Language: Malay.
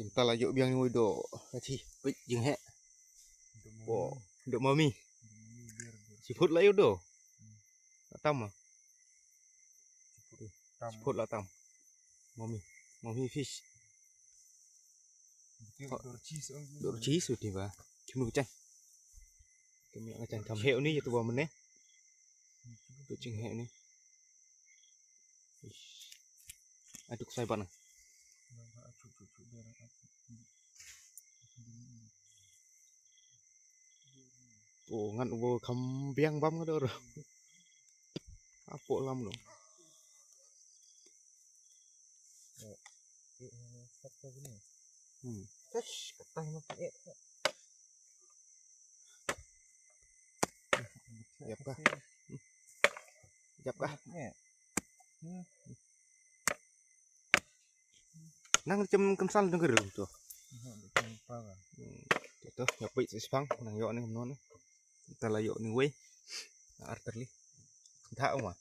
Im talayo biang ni do achi pik jing he bo do mami siput la yo do tam siput la tam mami fish do cheese uti ba chunu chang kami acan tham heu ni tu ba mene tu ching he ni aduk sai bana oh ngan ubo kham biang bam do ro apo lam lo katang ma e Dập ka nang cem kamsal deng gerung tu tu ya pik sipang nang yo ni non ta la yo ni we arterli tha ma